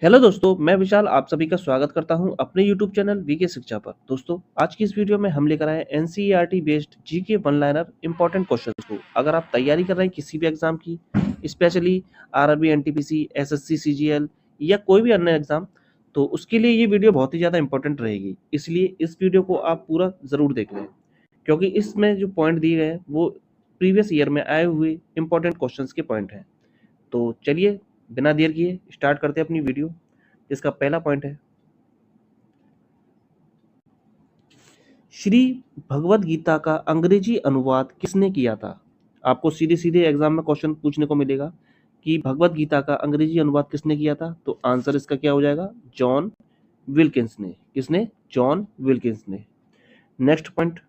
Hello दोस्तों, मैं विशाल आप सभी का स्वागत करता हूं अपने यूट्यूब चैनल वीके शिक्षा पर। दोस्तों, आज की इस वीडियो में हम लेकर आए हैं NCERT based GK one liner important questions को। अगर आप तैयारी कर रहे हैं किसी भी एग्जाम की, specially RRB, NTPC, SSC, CGL या कोई भी अन्य एग्जाम, तो उसके लिए ये वीडियो बहुत ही ज़्यादा इंपॉर्टेंट रहेगी। इसलिए इस वीडियो को आप पूरा ज़रूर देख लें, क्योंकि इसमें जो पॉइंट दिए गए हैं वो प्रीवियस ईयर में आए हुए इंपॉर्टेंट क्वेश्चन के पॉइंट हैं। तो चलिए, बिना देर किए स्टार्ट करते हैं अपनी वीडियो। इसका पहला पॉइंट है, श्री भगवद गीता का अंग्रेजी अनुवाद किसने किया था? आपको सीधे सीधे एग्जाम में क्वेश्चन पूछने को मिलेगा कि भगवद गीता का अंग्रेजी अनुवाद किसने किया था, तो आंसर इसका क्या हो जाएगा? जॉन विल्किंस ने। किसने? जॉन विल्किंस ने। नेक्स्ट पॉइंट,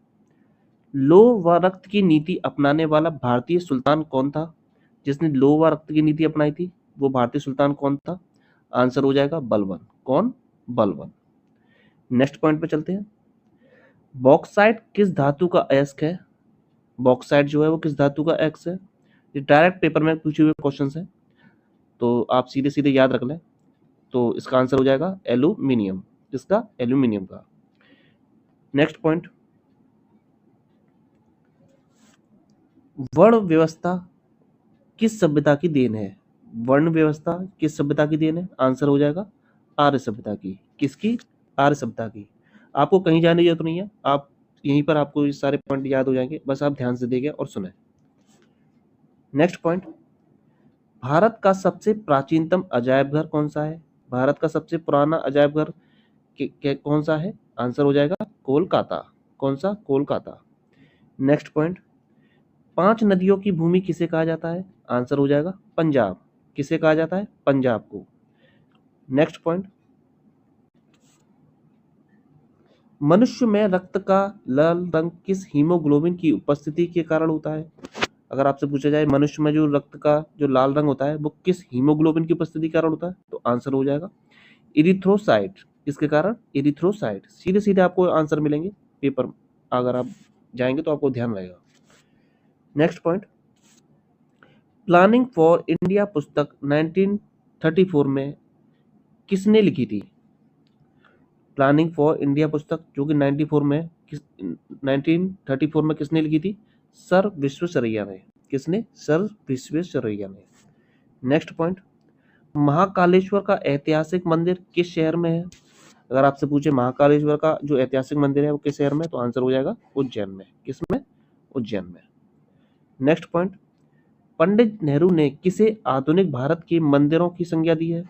लौह व रक्त की नीति अपनाने वाला भारतीय सुल्तान कौन था? जिसने लौह व रक्त की नीति अपनाई थी वो भारतीय सुल्तान कौन था? आंसर हो जाएगा बलबन। कौन? बलबन। नेक्स्ट पॉइंट पे चलते हैं, बॉक्साइट किस धातु का अयस्क है? बॉक्साइट जो है वो किस धातु का अयस्क है? ये डायरेक्ट पेपर में पूछे हुए क्वेश्चन है, तो आप सीधे सीधे याद रख लें। तो इसका आंसर हो जाएगा एल्यूमिनियम। किसका? एल्यूमिनियम का। नेक्स्ट पॉइंट, वर्ण व्यवस्था किस सभ्यता की देन है? वर्ण व्यवस्था किस सभ्यता की देन है? आंसर हो जाएगा आर्य सभ्यता की। किसकी? आर्य सभ्यता की। आपको कहीं जाने की जरूरत नहीं है, आप यहीं पर आपको ये सारे पॉइंट याद हो जाएंगे, बस आप ध्यान से देखें और सुने। नेक्स्ट पॉइंट, भारत का सबसे प्राचीनतम अजायब घर कौन सा है? भारत का सबसे पुराना अजायब घर कौन सा है? आंसर हो जाएगा कोलकाता। कौन सा? कोलकाता। नेक्स्ट पॉइंट, 5 नदियों की भूमि किसे कहा जाता है? आंसर हो जाएगा पंजाब। किसे कहा जाता है? पंजाब को। नेक्स्ट पॉइंट, मनुष्य में रक्त का लाल रंग किस हीमोग्लोबिन की उपस्थिति के कारण होता है? अगर आपसे पूछा जाए मनुष्य में जो रक्त का जो लाल रंग होता है वो किस हीमोग्लोबिन की उपस्थिति के कारण होता है, तो आंसर हो जाएगा इरिथ्रोसाइट। किसके कारण? इरिथ्रोसाइट। सीधे सीधे आपको आंसर मिलेंगे पेपर, अगर आप जाएंगे तो आपको ध्यान रहेगा। Next point, planning for India पुस्तक 1934 में किसने लिखी थी? प्लानिंग फॉर इंडिया पुस्तक जो कि 1934 में किसने लिखी थी? सर विश्वेश्वरैया ने। किसने? सर विश्वेश्वरैया ने। नेक्स्ट पॉइंट, महाकालेश्वर का ऐतिहासिक मंदिर किस शहर में है? अगर आपसे पूछे महाकालेश्वर का जो ऐतिहासिक मंदिर है वो किस शहर में, तो आंसर हो जाएगा उज्जैन में। किसमें? उज्जैन में। नेक्स्ट पॉइंट, पंडित नेहरू ने किसे आधुनिक भारत के मंदिरों की संज्ञा दी है?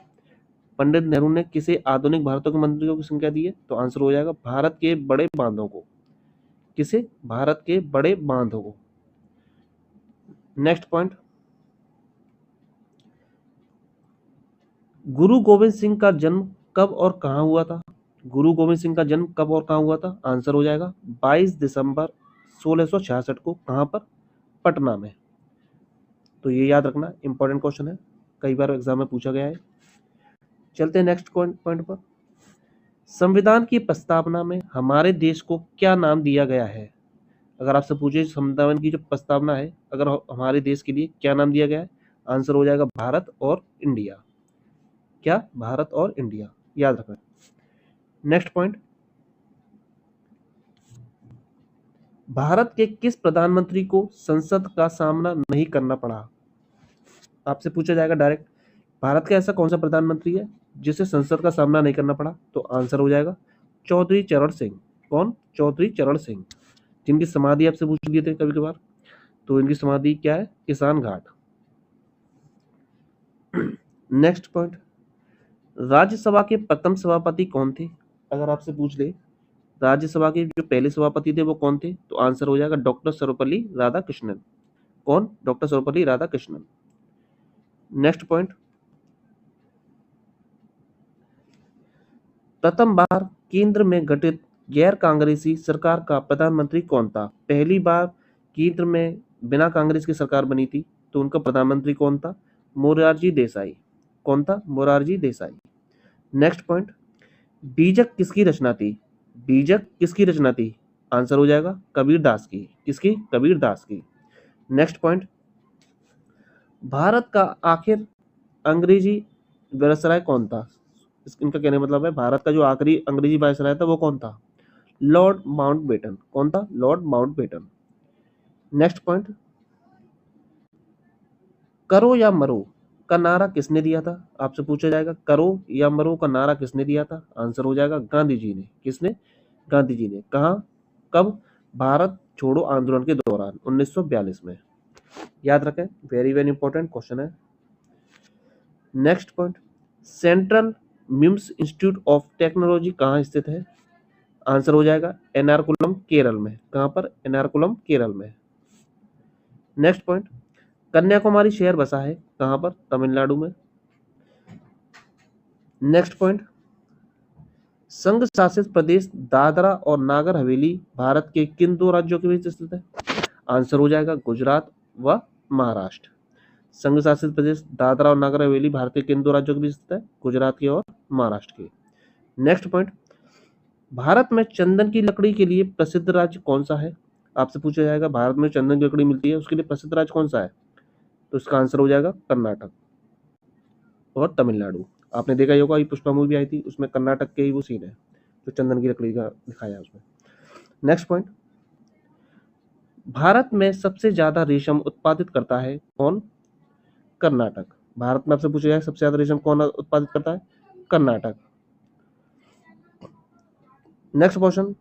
पंडित नेहरू ने किसे आधुनिक भारतों के मंदिरों की संज्ञा दी है, तो आंसर हो जाएगा भारत के बड़े बांधों को। किसे? भारत के बड़े बांधों को। नेक्स्ट पॉइंट, गुरु गोविंद सिंह का जन्म कब और कहाँ हुआ था? गुरु गोविंद सिंह का जन्म कब और कहाँ हुआ था? आंसर हो जाएगा 22 दिसंबर 1666 को। कहाँ पर? पटना में। तो ये याद रखना, इंपॉर्टेंट क्वेश्चन है, कई बार एग्जाम में पूछा गया है। चलते हैं नेक्स्ट पॉइंट पर, संविधान की प्रस्तावना में हमारे देश को क्या नाम दिया गया है? अगर आपसे पूछे संविधान की जो प्रस्तावना है, अगर हमारे देश के लिए क्या नाम दिया गया है, आंसर हो जाएगा भारत और इंडिया। क्या? भारत और इंडिया, याद रखना। नेक्स्ट पॉइंट, भारत के किस प्रधानमंत्री को संसद का सामना नहीं करना पड़ा? आपसे पूछा जाएगा डायरेक्ट, भारत का ऐसा कौन सा प्रधानमंत्री है जिसे संसद का सामना नहीं करना पड़ा, तो आंसर हो जाएगा चौधरी चरण सिंह। कौन? चौधरी चरण सिंह, जिनकी समाधि आपसे पूछ लिए थे कभी कभार, तो इनकी समाधि क्या है? किसान घाट। नेक्स्ट पॉइंट, राज्यसभा के प्रथम सभापति कौन थे? अगर आपसे पूछ ले राज्यसभा के जो पहले सभापति थे वो कौन थे, तो आंसर हो जाएगा डॉक्टर सर्वपल्ली राधाकृष्णन। कौन? Doctor Sarvepalli Radhakrishnan. Next point, प्रथम बार केंद्र में गठित गैर कांग्रेसी सरकार का प्रधानमंत्री कौन था? पहली बार केंद्र में बिना कांग्रेस की सरकार बनी थी, तो उनका प्रधानमंत्री कौन था? मोरारजी देसाई। कौन था? मोरारजी देसाई। नेक्स्ट पॉइंट, बीजक किसकी रचना थी? बीजक किसकी रचना थी? आंसर हो जाएगा कबीर दास की। किसकी? कबीर दास की। नेक्स्ट पॉइंट, भारत का आखिर अंग्रेजी वायसराय कौन था? इनका कहने का मतलब है भारत का जो आखिरी अंग्रेजी वायसराय था वो कौन था? Lord Mountbatten. कौन था? Lord Mountbatten. नेक्स्ट पॉइंट, करो या मरो का नारा किसने दिया था? आपसे पूछा जाएगा करो या मरो का नारा किसने दिया था? आंसर हो जाएगा गांधी जी ने। किसने? गांधी जी ने। कहा? कब? भारत छोड़ो आंदोलन के दौरान 1942 में। याद रखें, वेरी वेरी इंपॉर्टेंट क्वेश्चन है। Next point, central memes institute of technology कहाँ स्थित है? आंसर हो जाएगा एर्नाकुलम केरल में। कहाँ पर? एर्नाकुलम केरल में। नेक्स्ट पॉइंट, कन्याकुमारी शहर बसा है कहाँ पर? तमिलनाडु में। नेक्स्ट पॉइंट, संघ शासित प्रदेश दादरा और नागर हवेली भारत के किन दो राज्यों के बीच स्थित है? आंसर हो जाएगा गुजरात व महाराष्ट्र। संघ शासित प्रदेश दादरा और नागर हवेली भारत के किन दो राज्यों के बीच स्थित है? गुजरात के और महाराष्ट्र के। नेक्स्ट पॉइंट, भारत में चंदन की लकड़ी के लिए प्रसिद्ध राज्य कौन सा है? आपसे पूछा जाएगा भारत में चंदन की लकड़ी मिलती है उसके लिए प्रसिद्ध राज्य कौन सा है? तो इसका आंसर हो जाएगा कर्नाटक और तमिलनाडु। आपने देखा ही होगा, ये पुष्पा मूवी आई थी, उसमें कर्नाटक के ही वो सीन है जो चंदन की लकड़ी का दिखाया है उसमें। नेक्स्ट पॉइंट, भारत में सबसे ज्यादा रेशम उत्पादित करता है कौन? कर्नाटक। भारत में आपसे पूछा जाए सबसे ज्यादा रेशम कौन उत्पादित करता है? कर्नाटक। नेक्स्ट क्वेश्चन,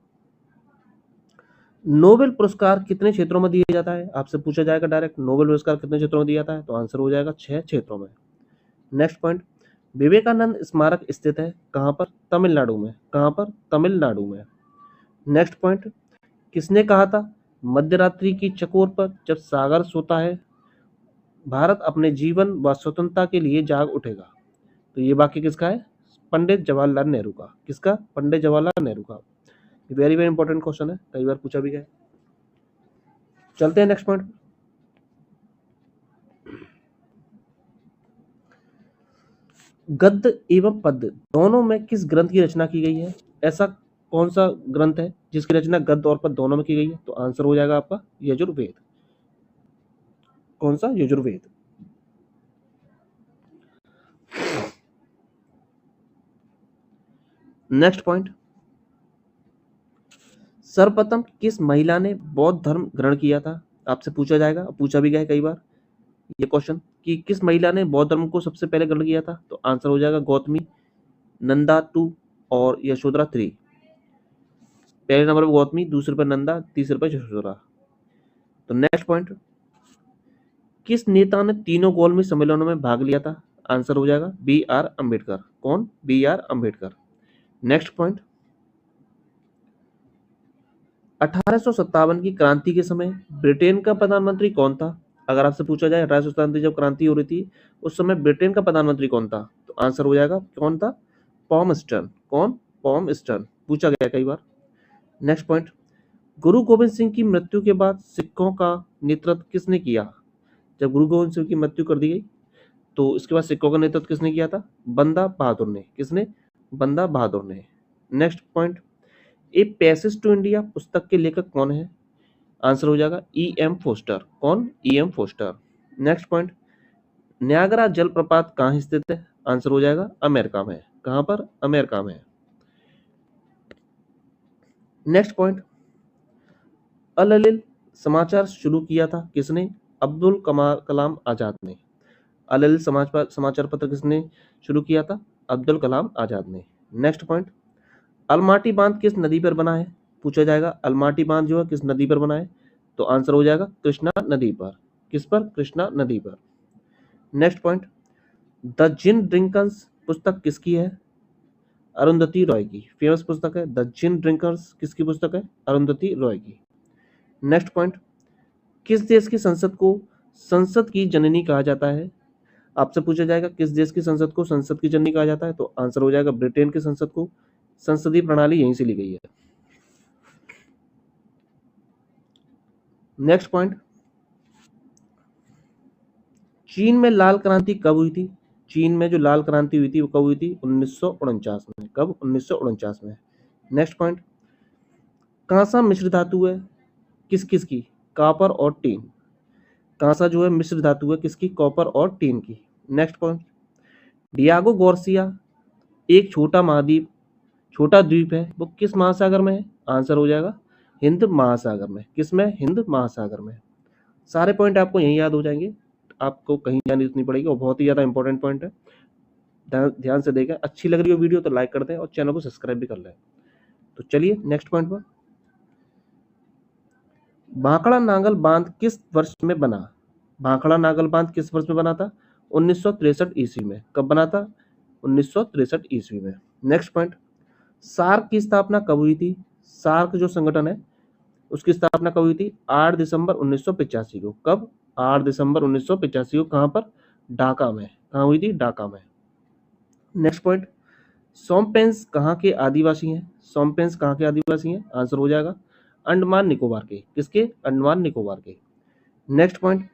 नोबेल पुरस्कार कितने क्षेत्रों में दिया जाता है? आपसे पूछा जाएगा डायरेक्ट, नोबेल पुरस्कार कितने क्षेत्रों में दिया जाता है? तो आंसर हो जाएगा 6 क्षेत्रों में। नेक्स्ट पॉइंट, विवेकानंद स्मारक स्थित है कहाँ पर? तमिलनाडु में। कहाँ पर? तमिलनाडु में। नेक्स्ट पॉइंट, किसने कहा था मध्यरात्रि की चकोर पर जब सागर सोता है भारत अपने जीवन व स्वतंत्रता के लिए जाग उठेगा? तो ये वाक्य किसका है? पंडित जवाहरलाल नेहरू का। किसका? पंडित जवाहरलाल नेहरू का। वेरी वेरी इंपॉर्टेंट क्वेश्चन है, कई बार पूछा भी गया। चलते हैं नेक्स्ट पॉइंट, गद्य एवं पद्य दोनों में किस ग्रंथ की रचना की गई है? ऐसा कौन सा ग्रंथ है जिसकी रचना गद्य और पद्य दोनों में की गई है? तो आंसर हो जाएगा आपका यजुर्वेद। कौन सा? यजुर्वेद। नेक्स्ट पॉइंट, सर्वप्रथम किस महिला ने बौद्ध धर्म ग्रहण किया था? आपसे पूछा जाएगा, पूछा भी गया है कई बार ये क्वेश्चन कि किस महिला ने बौद्ध धर्म को सबसे पहले ग्रहण किया था? तो आंसर हो जाएगा गौतमी, नंदा 2 और यशोधरा 3। पहले नंबर पर गौतमी, दूसरे पर नंदा, तीसरे पर यशोधरा। तो नेक्स्ट पॉइंट, किस नेता ने तीनों गोलमेज सम्मेलनों में भाग लिया था? आंसर हो जाएगा बी आर अम्बेडकर। कौन? B R Ambedkar. Next point, 1857 की क्रांति के समय ब्रिटेन का प्रधानमंत्री कौन था? अगर आपसे पूछा जाए 1857 जब क्रांति हो रही थी उस समय ब्रिटेन का प्रधानमंत्री कौन था? तो आंसर हो जाएगा कौन था? पॉमस्टन। कौन? पॉमस्टन। पूछा गया कई बार। नेक्स्ट पॉइंट, गुरु गोविंद सिंह की मृत्यु के बाद सिखों का नेतृत्व किसने किया? जब गुरु गोविंद सिंह की मृत्यु कर दी गई तो इसके बाद सिखों का नेतृत्व किसने किया था? बंदा बहादुर ने। किसने? बंदा बहादुर ने। Next point, a passage to India पुस्तक के लेखक कौन है? आंसर हो जाएगा ई एम फोस्टर। कौन? E M Forster. Next point, Niagara जलप्रपात कहाँ स्थित है? आंसर हो जाएगा अमेरिका में। कहाँ पर? अमेरिका में। नेक्स्ट पॉइंट, अल अलील समाचार शुरू किया था किसने? अब्दुल कलाम आजाद ने। अल अलील समाचार पत्र किसने शुरू किया था? अब्दुल कलाम आजाद ने। नेक्स्ट पॉइंट, अलमाटी बांध किस नदी पर बना है? पूछा जाएगा अलमाटी बांध जो है किस नदी पर बना है? तो आंसर हो जाएगा कृष्णा नदी पर। किस पर? कृष्णा नदी पर। Next point, the gin drinkers पुस्तक किसकी है? अरुंधति रॉय की। फेमस पुस्तक है द जिन ड्रिंकर्स। किसकी पुस्तक है? अरुंधति रॉय की। नेक्स्ट पॉइंट, किस देश की संसद को संसद की जननी कहा जाता है? आपसे पूछा जाएगा किस देश की संसद को संसद की जननी कहा जाता है? तो आंसर हो जाएगा ब्रिटेन की संसद को। संसदीय प्रणाली यहीं से ली गई है। नेक्स्ट पॉइंट, चीन में लाल क्रांति कब हुई थी? चीन में जो लाल क्रांति हुई थी वो कब हुई थी? 1949 में। कब? 1949 में। नेक्स्ट पॉइंट, कांसा मिश्र धातु है किस किस की? कॉपर और टीन। कांसा जो है मिश्र धातु है किसकी? कॉपर और टीन की। नेक्स्ट पॉइंट, डियागो गार्सिया एक छोटा द्वीप है, वो किस महासागर में है? आंसर हो जाएगा हिंद महासागर में। किस में? हिंद महासागर में। सारे पॉइंट आपको यहीं याद हो जाएंगे, आपको कहीं जाने नहीं पड़ेगी, और बहुत ही ज़्यादा इंपॉर्टेंट पॉइंट है। ध्यान से देखें। अच्छी लग रही हो वीडियो तो लाइक कर दें और चैनल को सब्सक्राइब भी कर लें। तो चलिए नेक्स्ट पॉइंट पर। भाखड़ा नांगल बांध किस वर्ष में बना? भाखड़ा नांगल बांध किस वर्ष में बना था? 1963 ईस्वी में। कब बना था? 1963 ईस्वी में। नेक्स्ट पॉइंट, सार्क की स्थापना कब हुई थी? सार्क जो संगठन है उसकी स्थापना कब हुई थी? 8 दिसंबर 1985 को। कब? 8 दिसंबर 1985 को। कहाँ पर? ढाका में। कहाँ हुई थी? ढाका में। नेक्स्ट पॉइंट, सोमपेंस कहाँ के आदिवासी हैं? सोमपेंस कहाँ के आदिवासी हैं? आंसर हो जाएगा अंडमान निकोबार के। किसके? अंडमान निकोबार के। नेक्स्ट पॉइंट,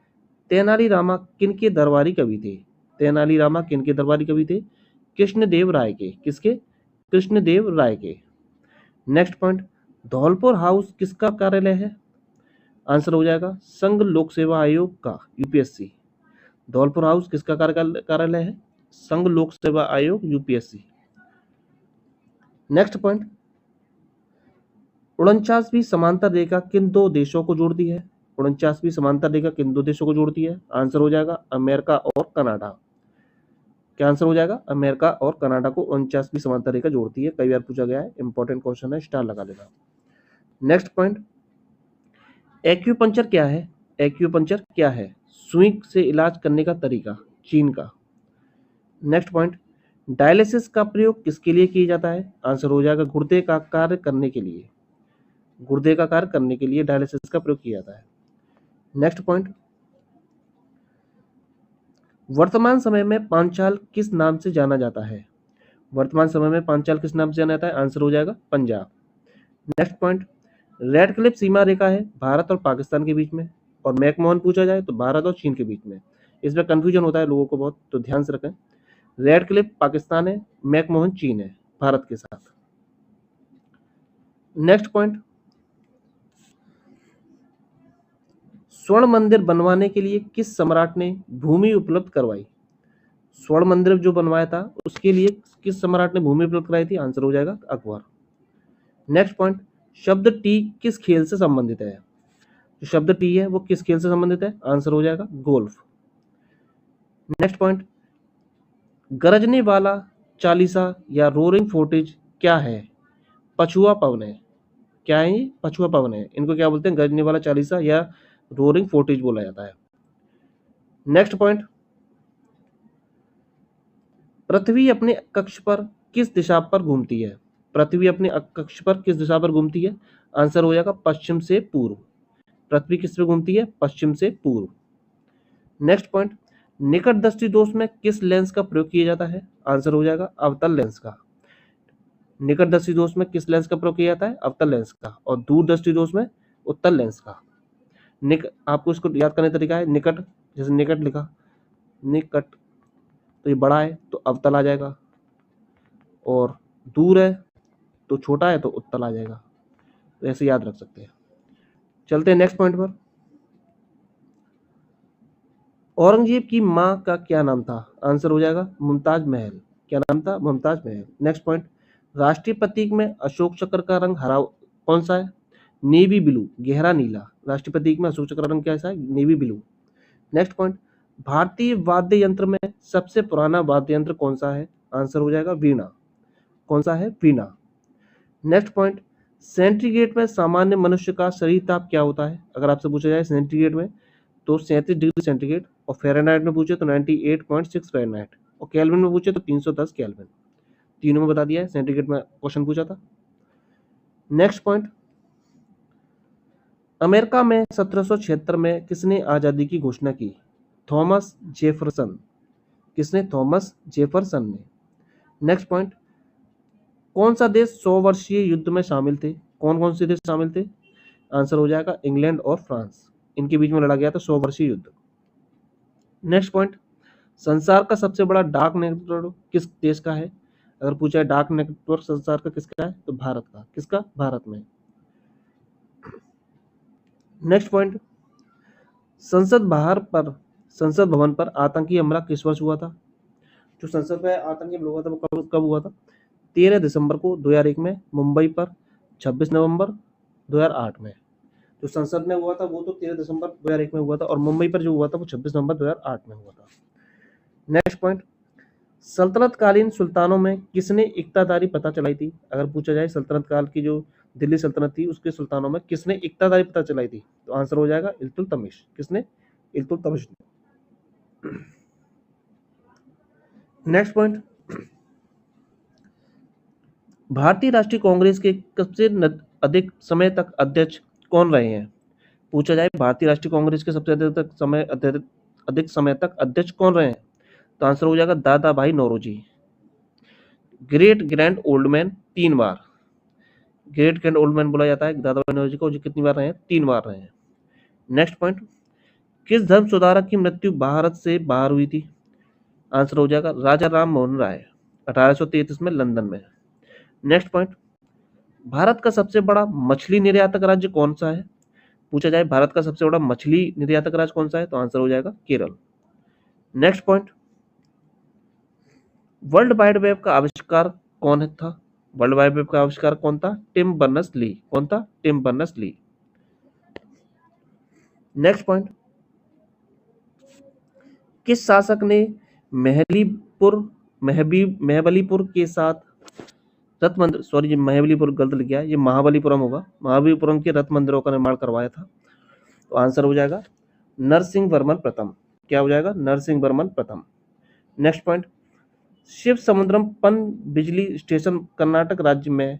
तेनालीरामा किनके दरबारी कवि थे? तेनालीरामा किनके दरबारी कवि थे? कृष्णदेव राय के। किसके? कृष्णदेव राय के। नेक्स्ट पॉइंट, धौलपुर हाउस किसका कार्यालय है? आंसर हो जाएगा संघ लोक सेवा आयोग का, यूपीएससी। धौलपुर हाउस किसका कार्यालय है? संघ लोक सेवा आयोग, यूपीएससी। नेक्स्ट पॉइंट, 49वीं समांतर रेखा किन दो देशों को जोड़ती है? 49वीं समांतर रेखा किन दो देशों को जोड़ती है? आंसर हो जाएगा अमेरिका और कनाडा। क्या आंसर हो जाएगा? अमेरिका और कनाडा को 49वीं समांतर रेखा जोड़ती है। कई बार पूछा गया है, इंपॉर्टेंट क्वेश्चन है, स्टार लगा लेना। नेक्स्ट पॉइंट, एक्यूपंक्चर क्या है? एक्यूपंक्चर क्या है? सुई से इलाज करने का तरीका, चीन का। नेक्स्ट पॉइंट, डायलिसिस का प्रयोग किसके लिए किया जाता है? आंसर हो जाएगा गुर्दे का कार्य करने के लिए। गुर्दे का कार्य करने के लिए डायलिसिस का प्रयोग किया जाता है। नेक्स्ट पॉइंट, वर्तमान समय में पांचाल किस नाम से जाना जाता है? वर्तमान समय में पांचाल किस नाम से जाना जाता है? आंसर हो जाएगा Punjab. Next point, Radcliffe सीमा रेखा है भारत और पाकिस्तान के बीच में, और मैकमोहन पूछा जाए तो भारत और चीन के बीच में। इसमें कंफ्यूजन होता है लोगों को बहुत, तो ध्यान से रखें। रेड क्लिफ पाकिस्तान है, मैकमोहन चीन है भारत के साथ। नेक्स्ट पॉइंट, स्वर्ण मंदिर बनवाने के लिए किस सम्राट ने भूमि उपलब्ध करवाई? स्वर्ण मंदिर जो बनवाया था उसके लिए किस सम्राट ने भूमि उपलब्ध कराई थी? आंसर हो जाएगा अकबर। नेक्स्ट पॉइंट, शब्द टी किस खेल से संबंधित है? जो शब्द टी है वो किस खेल से संबंधित है? आंसर हो जाएगा गोल्फ। नेक्स्ट पॉइंट, गरजने वाला चालीसा या रोरिंग फोर्टिज क्या है? पछुआ पवन है। क्या है ये? पछुआ पवन है। इनको क्या बोलते हैं? गरजने वाला चालीसा या रोरिंग फोर्टिज बोला जाता है। नेक्स्ट पॉइंट, पृथ्वी अपने कक्ष पर किस दिशा पर घूमती है? पृथ्वी अपने कक्ष पर किस दिशा पर घूमती है? आंसर हो जाएगा पश्चिम से पूर्व। पृथ्वी किस पे घूमती है? पश्चिम से पूर्व। नेक्स्ट पॉइंट, निकट दृष्टि दोष में किस लेंस का प्रयोग किया जाता है? आंसर हो जाएगा अवतल लेंस का। निकट दृष्टि दोष में किस लेंस का प्रयोग किया जाता है? अवतल लेंस का। और दूर दृष्टि दोष में उत्तल लेंस का। आपको इसको याद करने का तरीका है, निकट, जैसे निकट लिखा, निकट तो ये बड़ा है तो अवतल आ जाएगा, और दूर है तो छोटा है तो उत्तल आ जाएगा। तो ऐसे याद रख सकते हैं। चलते हैं नेक्स्ट पॉइंट पर। औरंगजेब की माँ का क्या नाम था? आंसर हो जाएगा मुमताज महल। क्या नाम था? मुमताज महल। नेक्स्ट पॉइंट, राष्ट्रीय प्रतीक में अशोक चक्र का रंग हरा कौन सा है? नेवी ब्लू, गहरा नीला। राष्ट्रीय प्रतीक में अशोक चक्र का रंग कैसा है? Navy blue. नेक्स्ट पॉइंट, भारतीय वाद्य यंत्र में सबसे पुराना वाद्य यंत्र कौन सा है? आंसर हो जाएगा वीणा। कौन सा है? वीणा। नेक्स्ट पॉइंट, सेंटीग्रेड में सामान्य मनुष्य का शरीर ताप क्या होता है? अगर आपसे पूछा जाए सेंटीग्रेड में तो 37 डिग्री सेंटीग्रेड, और फ़ारेनहाइट में पूछे तो 98.6 फ़ारेनहाइट, और केल्विन में पूछे तो 310 केल्विन। तीनों में बता दिया है, सेंटीग्रेड में क्वेश्चन पूछा था। नेक्स्ट पॉइंट, अमेरिका में 1776 में किसने आज़ादी की घोषणा की? Thomas Jefferson. किसने? थॉमस जेफरसन ने। नेक्स्ट पॉइंट, कौन सा देश 100 वर्षीय युद्ध में शामिल थे? कौन कौन से देश शामिल थे? आंसर हो जाएगा इंग्लैंड और फ्रांस। इनके बीच में लड़ा गया था 100 वर्षीय युद्ध। नेक्स्ट पॉइंट, संसार का सबसे बड़ा डाक नेटवर्क किस देश का है? अगर पूछा है डाक नेटवर्क संसार का किसका है तो भारत का। किसका? भारत में। नेक्स्ट पॉइंट, संसद भवन पर आतंकी हमला किस वर्ष हुआ था? जो संसद में आतंकी हमला हुआ था वो कब हुआ था? 13 दिसंबर को 2001 में मुंबई पर, 26 नवंबर 2008 में। जो संसद में हुआ था वो तो 13 दिसंबर 2001 में हुआ था, और मुंबई पर जो हुआ था वो 26 नवंबर 2008 में हुआ था। नेक्स्ट पॉइंट, सल्तनत कालीन सुल्तानों में किसने इक्तादारी प्रथा चलाई थी? अगर पूछा जाए सल्तनत काल की जो दिल्ली सल्तनत थी उसके सुल्तानों में किसने इक्तादारी प्रथा चलाई थी, तो आंसर हो जाएगा इल्तुतमिश। किसने? इल्तुतमिश ने। नेक्स्ट पॉइंट, भारतीय राष्ट्रीय कांग्रेस के सबसे अधिक समय तक अध्यक्ष कौन रहे हैं? पूछा जाए भारतीय राष्ट्रीय कांग्रेस के सबसे अधिक समय तक अध्यक्ष कौन रहे हैं, तो आंसर हो जाएगा Dadabhai Naoroji. Great grand old man 3 बार, ग्रेट ग्रैंड ओल्ड मैन बोला जाता है दादा भाई नौरोजी को, जो कितनी बार रहे हैं? 3 बार रहे हैं। नेक्स्ट पॉइंट, किस धर्म सुधारक की मृत्यु भारत से बाहर हुई थी? आंसर हो जाएगा राजा राम मोहन राय, 1833 में लंदन में। नेक्स्ट पॉइंट, भारत का सबसे बड़ा मछली निर्यातक राज्य कौन सा है? पूछा जाए भारत का सबसे बड़ा मछली निर्यातक राज्य कौन सा है, तो आंसर हो जाएगा Kerala. Next point, world wide web का आविष्कार कौन था? वर्ल्ड वाइड वेब का आविष्कार कौन था? Tim Berners Lee. कौन था? Tim Berners Lee. Next point, किस शासक ने महबलीपुर के साथ रथ मंदिर, सॉरी महबलीपुर गलत लिख गया, ये महाबलीपुरम होगा, महाबलीपुरम के रथ मंदिरों का निर्माण करवाया था, तो आंसर हो जाएगा नरसिंह वर्मन प्रथम। क्या हो जाएगा? नरसिंह वर्मन प्रथम। नेक्स्ट पॉइंट, शिव समुद्रम पन बिजली स्टेशन कर्नाटक राज्य में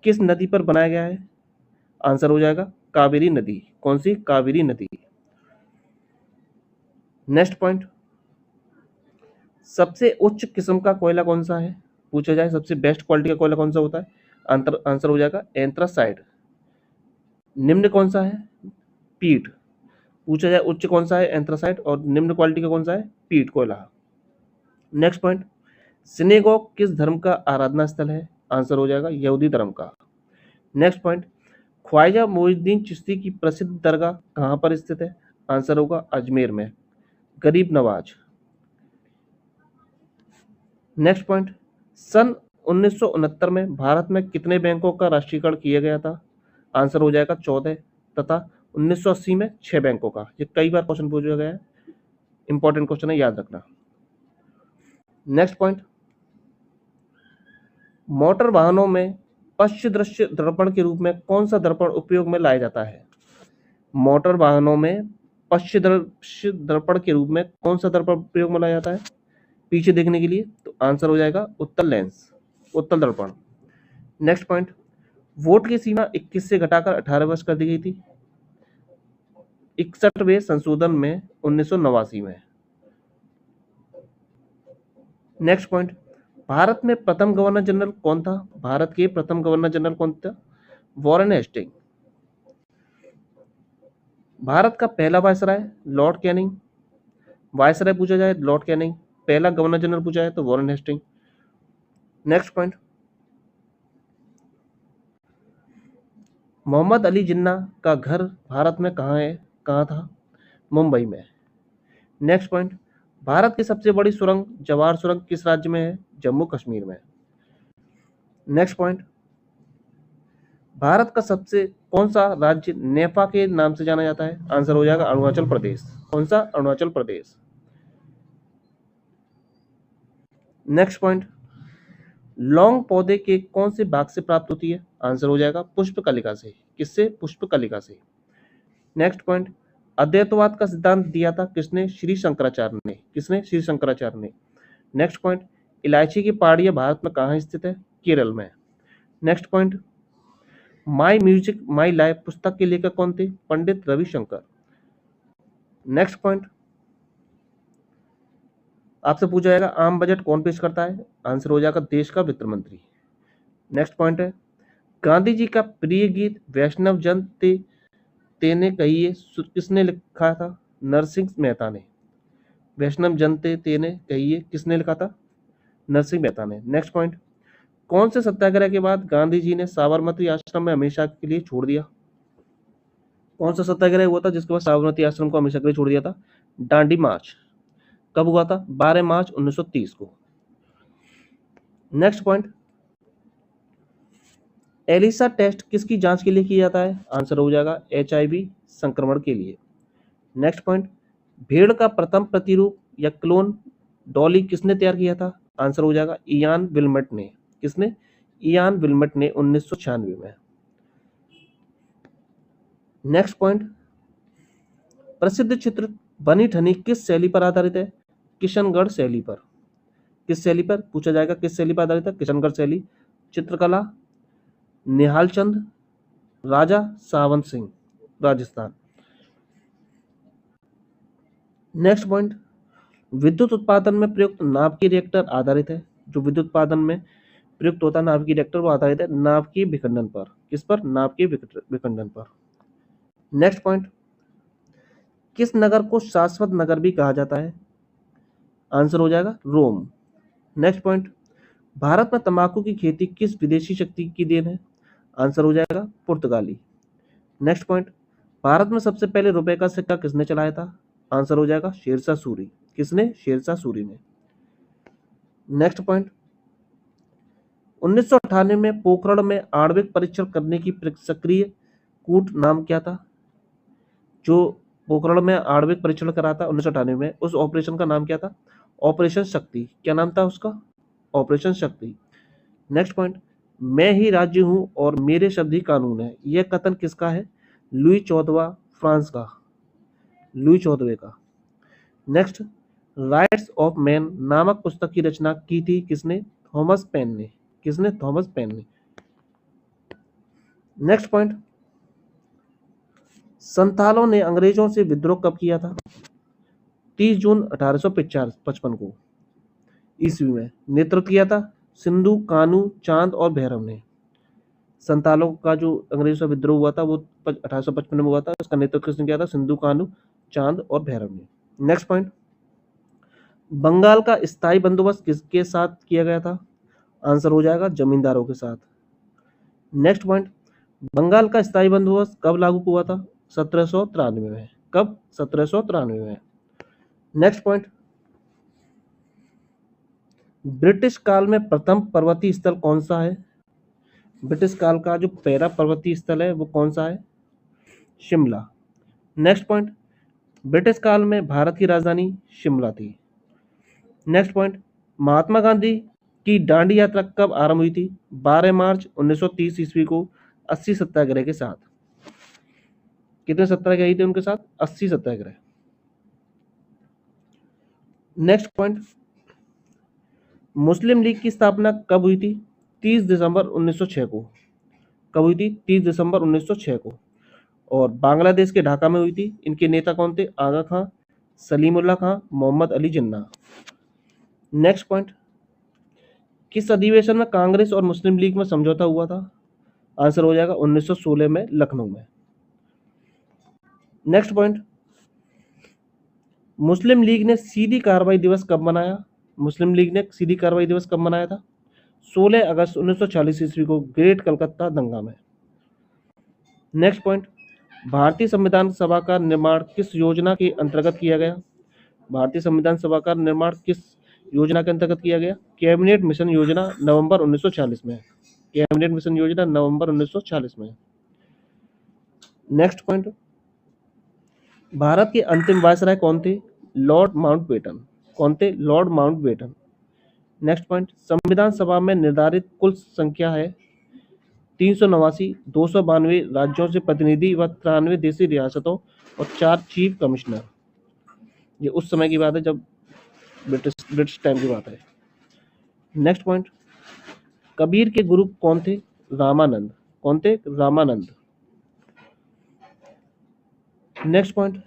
किस नदी पर बनाया गया है? आंसर हो जाएगा कावेरी नदी। कौन सी? कावेरी नदी। नेक्स्ट पॉइंट, सबसे उच्च किस्म का कोयला कौन सा है? पूछा जाए सबसे बेस्ट क्वालिटी का कोयला कौन सा होता है? आंसर हो जाएगा एंथ्रासाइट। निम्न कौन सा है? पीट। पूछा जाए उच्च कौन सा है? एंथ्रासाइट, और निम्न क्वालिटी का कौन सा है? पीट कोयला। नेक्स्ट पॉइंट, सिनेगॉग किस धर्म का आराधना स्थल है? आंसर हो जाएगा यहूदी धर्म का। नेक्स्ट पॉइंट, ख्वाजा मोइनुद्दीन चिश्ती की प्रसिद्ध दरगाह कहाँ पर स्थित है? आंसर होगा अजमेर में, गरीब नवाज। नेक्स्ट पॉइंट, सन 1969 में भारत में कितने बैंकों का राष्ट्रीयकरण किया गया था? आंसर हो जाएगा 14, तथा 1980 में 6 बैंकों का। ये कई बार क्वेश्चन पूछा गया है, इंपॉर्टेंट क्वेश्चन है, याद रखना। नेक्स्ट पॉइंट, मोटर वाहनों में पश्च दृश्य दर्पण के रूप में कौन सा दर्पण उपयोग में लाया जाता है? मोटर वाहनों में पश्च दृश्य दर्पण के रूप में कौन सा दर्पण उपयोग में लाया जाता है पीछे देखने के लिए? तो आंसर हो जाएगा उत्तल लेंस, उत्तल दर्पण। नेक्स्ट पॉइंट, वोट की सीमा 21 से घटाकर 18 वर्ष कर दी गई थी 61वें संशोधन में 1989 में। नेक्स्ट पॉइंट, भारत में प्रथम गवर्नर जनरल कौन था? भारत के प्रथम गवर्नर जनरल कौन था? Warren Hasting. भारत का पहला वायसराय लॉर्ड कैनिंग। वायसराय पूछा जाए लॉर्ड कैनिंग, पहला गवर्नर जनरल पूछा जाए तो Warren Hasting. Next point, Mohammad Ali Jinnah का घर भारत में कहाँ था? मुंबई में। नेक्स्ट पॉइंट, भारत की सबसे बड़ी सुरंग जवाहर सुरंग किस राज्य में है? जम्मू कश्मीर में। नेक्स्ट पॉइंट, भारत का सबसे कौन सा राज्य नेपा के नाम से जाना जाता है? आंसर हो जाएगा अरुणाचल प्रदेश। कौन सा? अरुणाचल प्रदेश। नेक्स्ट पॉइंट, लौंग पौधे के कौन से भाग से प्राप्त होती है? आंसर हो जाएगा पुष्पकलिका से। किससे? पुष्पकलिका से। नेक्स्ट पॉइंट, अद्वैतवाद का सिद्धांत दिया था किसने? श्री शंकराचार्य ने। किसने? श्री शंकराचार्य ने। नेक्स्ट पॉइंट, इलायची की पहाड़ियां भारत में कहाँ स्थित है? केरल में। Next point, my music my life पुस्तक के लेखक कौन थे? पंडित रविशंकर। नेक्स्ट पॉइंट, आपसे पूछा जाएगा आम बजट कौन पेश करता है? आंसर हो जाएगा देश का वित्त मंत्री। नेक्स्ट पॉइंट है, गांधी जी का प्रिय गीत वैष्णव जन तेने कहिए किसने लिखा था? नरसिंह मेहता ने। वैष्णव जन तेने कहिए किसने लिखा था? नरसिंह मेहता ने। नेक्स्ट पॉइंट, कौन से सत्याग्रह के बाद गांधी जी ने साबरमती आश्रम में हमेशा के लिए छोड़ दिया? कौन सा सत्याग्रह हुआ था जिसके बाद साबरमती आश्रम को हमेशा के लिए छोड़ दिया था? डांडी मार्च। कब हुआ था? 12 मार्च 1930 को। नेक्स्ट पॉइंट, एलिसा टेस्ट किसकी जांच के लिए किया जाता है? आंसर हो जाएगा HIV संक्रमण के लिए। नेक्स्ट पॉइंट, भेड़ का प्रथम प्रतिरूप या क्लोन डॉली किसने तैयार किया था? आंसर हो जाएगा इयान विल्मट ने। किसने? इयान विल्मट ने 1996 में। नेक्स्ट पॉइंट, प्रसिद्ध चित्र बनी ठनी किस शैली पर आधारित है? किशनगढ़ शैली पर। किस शैली पर पूछा जाएगा? किस शैली पर आधारित है? किशनगढ़ शैली। चित्रकला निहाल चंद, राजा सावंत सिंह, राजस्थान। नेक्स्ट पॉइंट, विद्युत उत्पादन में प्रयुक्त नाभिकीय रिएक्टर आधारित है। जो विद्युत उत्पादन में प्रयुक्त होता है नाभिकीय रिएक्टर वो आधारित है नाभिकीय विखंडन पर। किस पर? नाभिकीय विखंडन पर। नेक्स्ट पॉइंट, किस नगर को शाश्वत नगर भी कहा जाता है? आंसर हो जाएगा रोम। नेक्स्ट पॉइंट, भारत में तंबाकू की खेती किस विदेशी शक्ति की देन है? आंसर हो जाएगा पुर्तगाली। नेक्स्ट पॉइंट, भारत में सबसे पहले रुपए का सिक्का किसने चलाया था? आंसर हो जाएगा शेरशाह सूरी। किसने? शेरशाह सूरी ने। नेक्स्ट पॉइंट, 1998 में पोखरण में आणविक परीक्षण करने की सक्रिय कूट नाम क्या था? जो पोखरण में आणविक परीक्षण करा था 1998 में, उस ऑपरेशन का नाम क्या था? ऑपरेशन शक्ति। क्या नाम था उसका? ऑपरेशन शक्ति। नेक्स्ट पॉइंट, मैं ही राज्य हूं और मेरे शब्द ही कानून है, यह कथन किसका है? लुई 14वां फ्रांस का, लुई 14वें का। नेक्स्ट, राइट्स ऑफ मैन नामक पुस्तक की रचना की थी किसने? थॉमस पेन ने। किसने? थॉमस पेन ने। नेक्स्ट पॉइंट, संथालों ने अंग्रेजों से विद्रोह कब किया था? 30 जून 1855 को ईस्वी में। नेतृत्व किया था सिंधु कानू चांद और भैरव ने। संथालों का जो अंग्रेजों से विद्रोह हुआ था वो 1855 में हुआ था। उसका नेतृत्व किसने किया था? सिंधु कानू चांद और भैरव ने। नेक्स्ट पॉइंट, बंगाल का स्थायी बंदोबस्त किसके साथ किया गया था? आंसर हो जाएगा जमींदारों के साथ। नेक्स्ट पॉइंट, बंगाल का स्थायी बंदोबस्त कब लागू हुआ था? 1793 में। कब? 1793 में। नेक्स्ट पॉइंट, ब्रिटिश काल में प्रथम पर्वतीय स्थल कौन सा है? ब्रिटिश काल का जो पहला पर्वतीय स्थल है वो कौन सा है? शिमला। नेक्स्ट पॉइंट, ब्रिटिश काल में भारत की राजधानी शिमला थी। नेक्स्ट पॉइंट, महात्मा गांधी की दांडी यात्रा कब आरंभ हुई थी? 12 मार्च 1930 ईस्वी को 80 सत्याग्रह के साथ। कितने सत्याग्रही थे उनके साथ? 80 सत्याग्रह। नेक्स्ट पॉइंट, मुस्लिम लीग की स्थापना कब हुई थी? 30 दिसंबर 1906 को। कब हुई थी? 30 दिसंबर 1906 को। और बांग्लादेश के ढाका में हुई थी। इनके नेता कौन थे? आगा खां, सलीमुल्लाह खां, मोहम्मद अली जिन्ना। नेक्स्ट पॉइंट, किस अधिवेशन में कांग्रेस और मुस्लिम लीग में समझौता हुआ था? आंसर हो जाएगा 1916 में लखनऊ में। नेक्स्ट पॉइंट, मुस्लिम लीग ने सीधी कार्रवाई दिवस कब मनाया? मुस्लिम लीग ने सीधी कार्रवाई दिवस कब मनाया था? 16 अगस्त 1940 ईस्वी को ग्रेट कलकत्ता दंगा में। नेक्स्ट पॉइंट, भारतीय संविधान सभा का निर्माण किस योजना के अंतर्गत किया गया? भारतीय संविधान सभा का निर्माण किस योजना के अंतर्गत किया गया? कैबिनेट मिशन योजना, नवंबर 1940 में। कैबिनेट मिशन योजना नवंबर 1940 में। नेक्स्ट पॉइंट, भारत के अंतिम वायसराय कौन थे? Lord Mountbatten. कौन थे? Lord Mountbatten. नेक्स्ट पॉइंट, संविधान सभा में निर्धारित कुल संख्या है 389, 292 राज्यों से प्रतिनिधि व 93 देशी रियासतों और 4 चीफ कमिश्नर। ये उस समय की बात है जब ब्रिटिश टाइम की बात है। नेक्स्ट पॉइंट, कबीर के गुरु कौन थे? रामानंद। कौन थे? रामानंद। नेक्स्ट पॉइंट,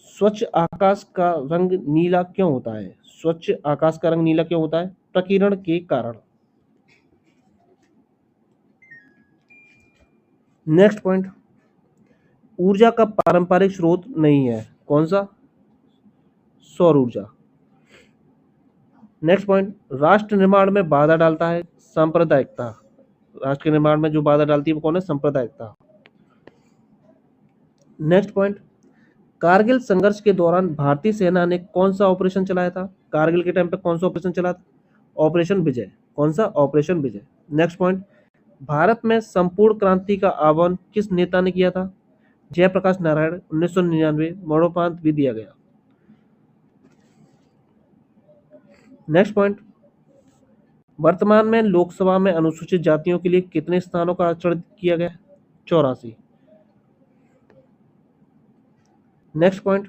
स्वच्छ आकाश का रंग नीला क्यों होता है? स्वच्छ आकाश का रंग नीला क्यों होता है? प्रकीर्णन के कारण। नेक्स्ट पॉइंट, ऊर्जा का पारंपरिक स्रोत नहीं है। कौन सा? सौर ऊर्जा। नेक्स्ट पॉइंट, राष्ट्र निर्माण में बाधा डालता है सांप्रदायिकता। राष्ट्र के निर्माण में जो बाधा डालती है वो कौन है? सांप्रदायिकता। नेक्स्ट पॉइंट, कारगिल संघर्ष के दौरान भारतीय सेना ने कौन सा ऑपरेशन चलाया था? कारगिल के टाइम पे कौन सा ऑपरेशन चला था? ऑपरेशन विजय। कौन सा? ऑपरेशन विजय। नेक्स्ट पॉइंट, भारत में संपूर्ण क्रांति का आह्वान किस नेता ने किया था? जयप्रकाश नारायण, 1999, मरणोपरांत भी दिया गया। नेक्स्ट पॉइंट, वर्तमान में लोकसभा में अनुसूचित जातियों के लिए कितने स्थानों का आरक्षण किया गया? 84। नेक्स्ट पॉइंट,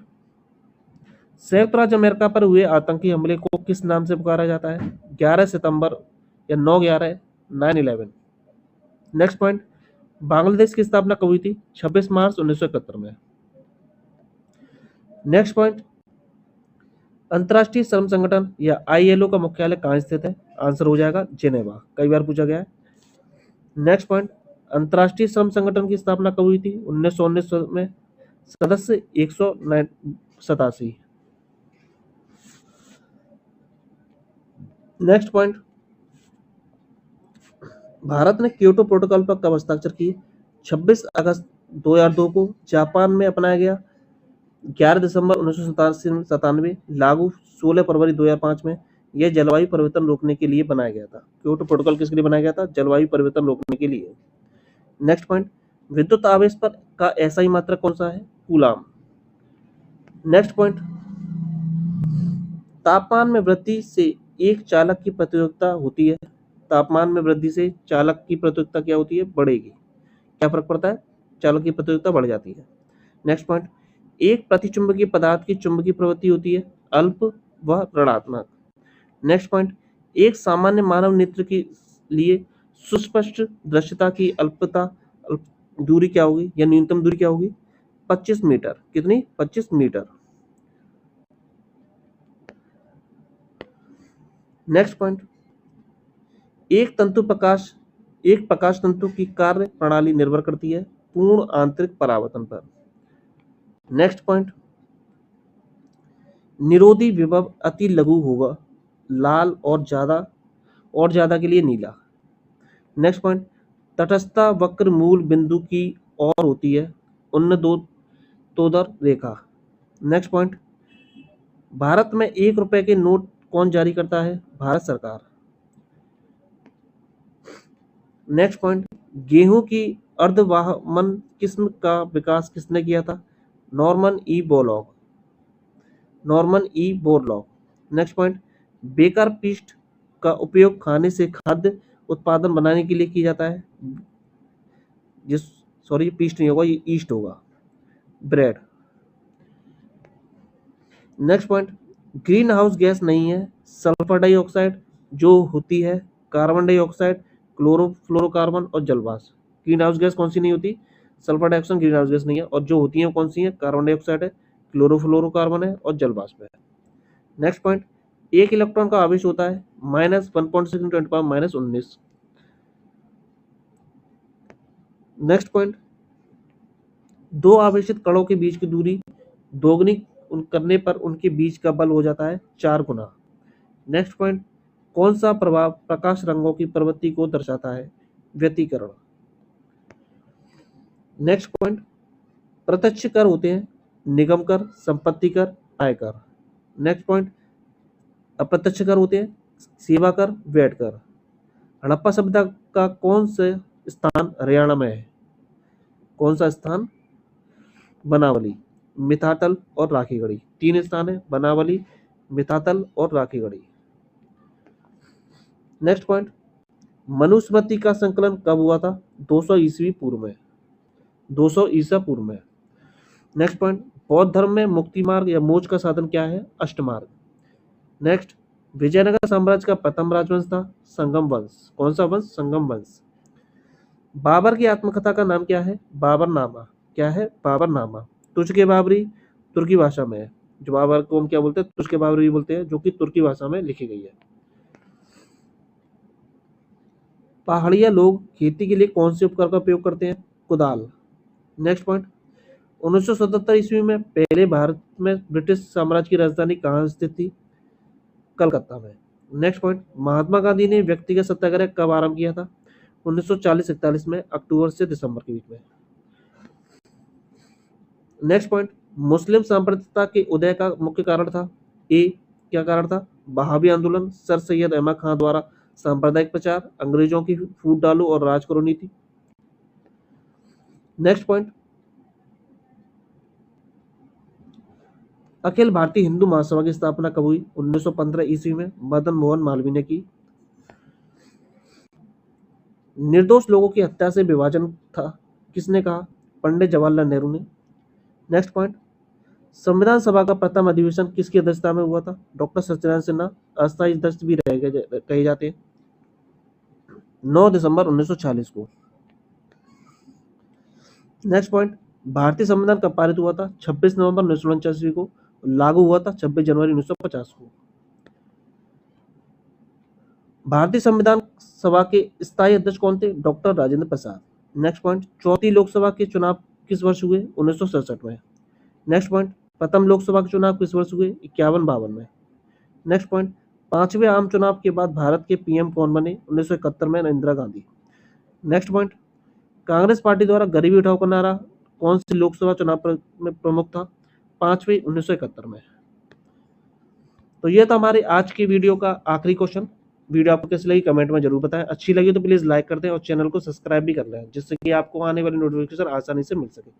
संयुक्त राज्य अमेरिका पर हुए आतंकी हमले को किस नाम से पुकारा जाता है? 11 सितंबर या 9/11, 9/11। नेक्स्ट पॉइंट, बांग्लादेश की स्थापना कब हुई थी? 26 मार्च 1971 में। नेक्स्ट पॉइंट, अंतर्राष्ट्रीय श्रम संगठन या ILO का मुख्यालय कहाँ स्थित है? आंसर हो जाएगा जेनेवा, कई बार पूछा गया है। नेक्स्ट पॉइंट, अंतर्राष्ट्रीय श्रम संगठन की स्थापना कब हुई थी? 1919 में। सदस्य 187। नेक्स्ट पॉइंट, भारत ने क्योटो प्रोटोकॉल पर कब हस्ताक्षर किए? 26 अगस्त 2002 को जापान में अपनाया गया। 11 दिसंबर 1997, लागू 16 फरवरी 2005 में। यह जलवायु परिवर्तन रोकने के लिए बनाया गया था। क्योटो प्रोटोकॉल किसके लिए बनाया गया था? जलवायु परिवर्तन रोकने के लिए। नेक्स्ट पॉइंट, विद्युत आवेश पर का SI मात्रक कौन सा है? कूलाम। नेक्स्ट पॉइंट, तापमान में वृद्धि से एक चालक की प्रतिरोधकता होती है। तापमान में वृद्धि से चालक की प्रतिरोधकता क्या होती है? बढ़ेगी। क्या फर्क पड़ता है? चालक की प्रतिरोधकता बढ़ जाती है। नेक्स्ट पॉइंट, एक प्रतिचुंबकीय पदार्थ की चुंबकीय प्रवृत्ति होती है अल्प व ऋणात्मक। नेक्स्ट पॉइंट, एक सामान्य मानव नेत्र के लिए सुस्पष्ट दृश्यता की दूरी क्या होगी या न्यूनतम दूरी क्या होगी? 25 मीटर। कितनी? 25 मीटर। नेक्स्ट पॉइंट, एक प्रकाश तंतु की कार्य प्रणाली निर्भर करती है पूर्ण आंतरिक परावर्तन पर। नेक्स्ट पॉइंट, निरोधी विभव अति लघु होगा, लाल और ज्यादा के लिए नीला। नेक्स्ट पॉइंट, तटस्थता वक्र मूल बिंदु की ओर होती है उन्नतोदर रेखा। नेक्स्ट पॉइंट, भारत में 1 रुपए के नोट कौन जारी करता है? भारत सरकार। नेक्स्ट पॉइंट, गेहूं की अर्धवाहमन किस्म का विकास किसने किया था? Norman E Borlaug. Next point, baker yeast का उपयोग खाने से खाद्य उत्पादन बनाने के लिए किया जाता है। पीस्ट नहीं होगा, ये ईस्ट होगा, bread. Next point, green house gas नहीं है सल्फर डाइऑक्साइड, जो होती है कार्बन डाइऑक्साइड, क्लोरोफ्लोरोकार्बन और जलवाष्प। ग्रीन हाउस गैस कौन सी नहीं होती? Sulphur dioxide green house gas नहीं है, और जो होती है कौन सी है? कार्बन डाइऑक्साइड है, क्लोरोफ्लोरोकार्बन है और जलवाष्प है। नेक्स्ट पॉइंट, एक इलेक्ट्रॉन का आवेश होता है -1.6 × 10⁻19। नेक्स्ट पॉइंट, दो आवेशित कणों के बीच की दूरी दोगुनी करने पर उनके बीच का बल हो जाता है 4 गुना। नेक्स्ट पॉइंट, कौन सा प्रभाव प्रकाश रंगों की प्रवृत्ति को दर्शाता है? व्यतिकरण। नेक्स्ट पॉइंट, प्रत्यक्ष कर होते हैं निगम कर, संपत्ति कर, आयकर। नेक्स्ट पॉइंट, अप्रत्यक्ष कर होते हैं सेवा कर, वैट कर। हड़प्पा सभ्यता का कौन सा स्थान हरियाणा में है? कौन सा स्थान? बनावली, मितातल और राखीगढ़ी। 3 स्थान है, बनावली, मितातल और राखीगढ़ी। नेक्स्ट पॉइंट, मनुस्मृति का संकलन कब हुआ था? 200 ईस्वी पूर्व में, 200 ईसा पूर्व में। नेक्स्ट पॉइंट, बौद्ध धर्म में मुक्ति मार्ग या मोक्ष का साधन क्या है? अष्टमार्ग। नेक्स्ट, विजयनगर साम्राज्य का प्रथम राजवंश था संगम वंश। कौन सा वंश? संगम वंश। बाबर की आत्मकथा का नाम क्या है? बाबरनामा। क्या है? बाबरनामा। तुर्क के बाबरी तुर्की भाषा में है। जो बाबर को हम क्या बोलते हैं? तुर्क के बाबरी बोलते हैं, जो कि तुर्की भाषा में लिखी गई है। पहाड़िया लोग खेती के लिए कौन से उपकरण का उपयोग करते हैं? कुदाल। नेक्स्ट पॉइंट, 1977 ईस्वी में पहले भारत में ब्रिटिश साम्राज्य की राजधानी कहाँ स्थित थी? कलकत्ता में। नेक्स्ट पॉइंट, महात्मा गांधी ने व्यक्तिगत सत्याग्रह कब आरंभ किया था? 1940-41 में, अक्टूबर से दिसंबर के बीच में। नेक्स्ट पॉइंट, मुस्लिम सांप्रदायिकता के उदय का मुख्य कारण था? ए, क्या कारण था? वहाबी आंदोलन, सर सैयद अहमद खान द्वारा सांप्रदायिक प्रचार, अंग्रेजों की फूट डालो और राज करो नीति। नेक्स्ट पॉइंट, अखिल भारतीय हिंदू महासभा की स्थापना कब हुई? 1915 ईस्वी में मदन मोहन मालवीय ने की। निर्दोष लोगों की हत्या से विभाजन था, किसने कहा? पंडित जवाहरलाल नेहरू ने। नेक्स्ट पॉइंट, संविधान सभा का प्रथम अधिवेशन किसकी अध्यक्षता में हुआ था? डॉक्टर सत्यनारायण सिन्हा, अस्थायी अध्यक्ष भी कहे जाते हैं। 9 दिसंबर 1946 को। नेक्स्ट पॉइंट, भारतीय संविधान कब पारित हुआ था? 26 नवंबर 1949 ईस्वी को। लागू हुआ था 26 जनवरी 1950 को। भारतीय संविधान सभा के स्थायी अध्यक्ष कौन थे? Doctor Rajendra Prasad. Next point, चौथी लोकसभा के चुनाव किस वर्ष हुए? 1967 में। नेक्स्ट पॉइंट, प्रथम लोकसभा के चुनाव किस वर्ष हुए? 51-52 में। नेक्स्ट पॉइंट, पांचवें आम चुनाव के बाद भारत के पीएम कौन बने? 1971 में Indira Gandhi. Next point, Congress party द्वारा गरीबी हटाओ का नारा कौन से लोकसभा चुनाव में प्रमुख था? 5वें 1971 में। तो ये था हमारे आज की वीडियो का आखिरी क्वेश्चन। वीडियो आपको कैसी लगी कमेंट में जरूर बताएं। अच्छी लगी तो प्लीज लाइक कर दें और चैनल को सब्सक्राइब भी कर लें, जिससे कि आपको आने वाली नोटिफिकेशन आसानी से मिल सके।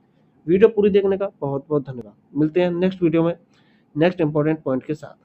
वीडियो पूरी देखने का बहुत बहुत धन्यवाद। मिलते हैं नेक्स्ट वीडियो में नेक्स्ट इंपॉर्टेंट पॉइंट के साथ।